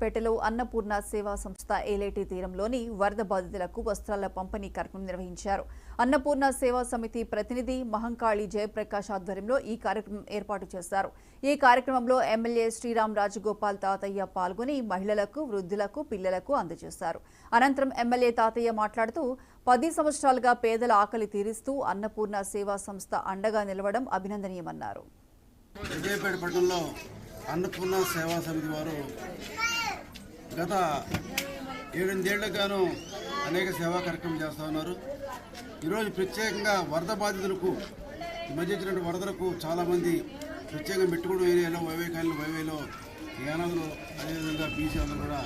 పేటలో అన్నపూర్ణ సేవా సంస్థ ఏలేటి తీరంలోని వరద బాధితులకు వస్త్రాల పంపిణీ కార్యక్రమం నిర్వహించారు. అన్నపూర్ణ సేవా సమితి ప్రతినిధి మహంకాళి జయప్రకాష్ ఆధ్వర్యంలో ఈ కార్యక్రమం ఏర్పాటు చేశారు. ఈ కార్యక్రమంలో ఎమ్మెల్యే శ్రీరామ్ రాజగోపాల్ తాతయ్య పాల్గొని మహిళలకు, వృద్ధులకు, పిల్లలకు అందజేశారు. అనంతరం ఎమ్మెల్యే తాతయ్య మాట్లాడుతూ 10 సంవత్సరాలుగా పేదల ఆకలి తీరుస్తూ అన్నపూర్ణ సేవా సంస్థ అండగా నిలవడం అభినందనీయమన్నారు. అన్నపూర్ణ సేవా సమితి వారు గత 7 ఏళ్లుగాను అనేక సేవా కార్యక్రమం చేస్తూ ఉన్నారు. ఈరోజు ప్రత్యేకంగా వరద బాధితులకు ఈ మధ్య వచ్చినటువంటి వరదలకు చాలామంది ప్రత్యేకంగా మెట్టుగూడెం ఏరియాలో వైవేలో యానాదులు అదేవిధంగా బీసీ అందరూ కూడా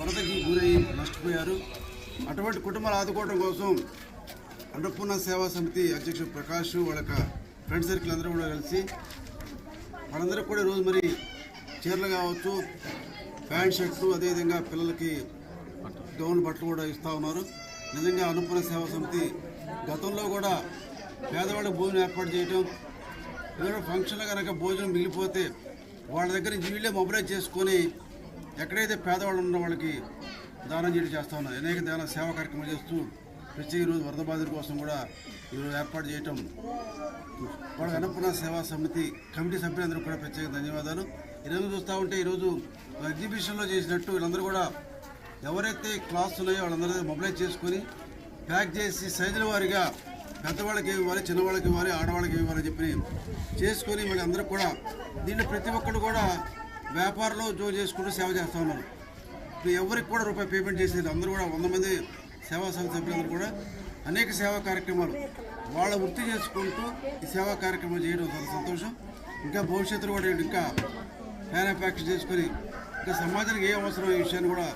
వరదకి గురయ్యి నష్టపోయారు. అటువంటి కుటుంబాలు ఆదుకోవడం కోసం అన్నపూర్ణ సేవా సమితి అధ్యక్షుడు ప్రకాష్ వాళ్ళ ఫ్రెండ్ సర్కిల్ అందరూ కూడా కలిసి వాళ్ళందరికీ కూడా ఈరోజు మరి చీరలు కావచ్చు, ప్యాంట్ షర్ట్లు, అదేవిధంగా పిల్లలకి గౌన్ బట్టలు కూడా ఇస్తూ ఉన్నారు. నిజంగా అన్నపూర్ణ సేవా సమితి గతంలో కూడా పేదవాళ్ళకి భోజనం ఏర్పాటు చేయటం, ఏదైనా ఫంక్షన్లో కనుక భోజనం మిగిలిపోతే వాళ్ళ దగ్గర నుంచి వీళ్ళే మొబైలైజ్ చేసుకొని ఎక్కడైతే పేదవాళ్ళు ఉన్న వాళ్ళకి దానం చేయడం చేస్తూ ఉన్నారు. అనేక దాన సేవా కార్యక్రమాలు చేస్తూ ప్రత్యేక ఈరోజు వరద బాధితుల కోసం కూడా ఈరోజు ఏర్పాటు చేయటం వాళ్ళ అన్నపూర్ణ సేవా సమితి కమిటీ సభ్యులందరూ కూడా ప్రత్యేక ధన్యవాదాలు. ఈరోజు చూస్తూ ఉంటే ఈరోజు ఎగ్జిబిషన్లో చేసినట్టు వీళ్ళందరూ కూడా ఎవరైతే క్లాస్ ఉన్నాయో వాళ్ళందరూ మొబైలైజ్ చేసుకొని ప్యాక్ చేసి సైజుల వారిగా పెద్దవాళ్ళకి ఇవ్వాలి, చిన్నవాళ్ళకి ఇవ్వాలి, ఆడవాళ్ళకి ఇవ్వాలని చెప్పి చేసుకొని మళ్ళీ అందరూ కూడా దీంట్లో ప్రతి ఒక్కరు కూడా వ్యాపారంలో జోలు చేసుకుంటూ సేవ చేస్తూ ఉన్నారు. ఎవరికి కూడా రూపాయి పేమెంట్ చేసేది అందరూ కూడా 100 మంది సేవా సంస్థ సభ్యులందరూ కూడా అనేక సేవా కార్యక్రమాలు వాళ్ళ వృత్తి చేసుకుంటూ ఈ సేవా కార్యక్రమాలు చేయడం చాలా సంతోషం. ఇంకా భవిష్యత్తులో కూడా ఇంకా మ్యానుఫ్యాక్చర్ చేసుకొని ఇంకా సమాజానికి ఏ అవసరం ఈ విషయాన్ని కూడా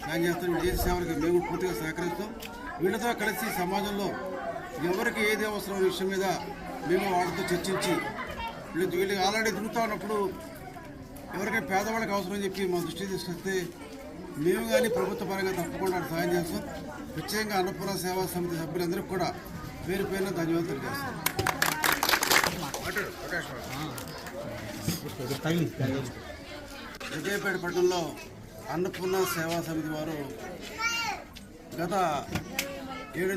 ప్లాన్ చేస్తాం. వీళ్ళు చేసే సేవలకి మేము పూర్తిగా సహకరిస్తాం. వీళ్ళతో కలిసి సమాజంలో ఎవరికి ఏది అవసరం విషయం మీద మేము వాళ్ళతో చర్చించి వీళ్ళకి ఆల్రెడీ తిరుగుతూ ఉన్నప్పుడు ఎవరికైనా పేదవాళ్ళకి అవసరం చెప్పి మా దృష్టి తీసుకొస్తే మేము కానీ ప్రభుత్వ పరంగా తప్పకుండా సహాయం చేస్తాం. ప్రత్యేకంగా అన్నపూర్ణ సేవా సమితి సభ్యులందరికీ కూడా పేరు పేరున ధన్యవాదాలు తెలియజేస్తాం. విజయపేట పట్టణంలో అన్నపూర్ణ సేవా సమితి వారు గత 7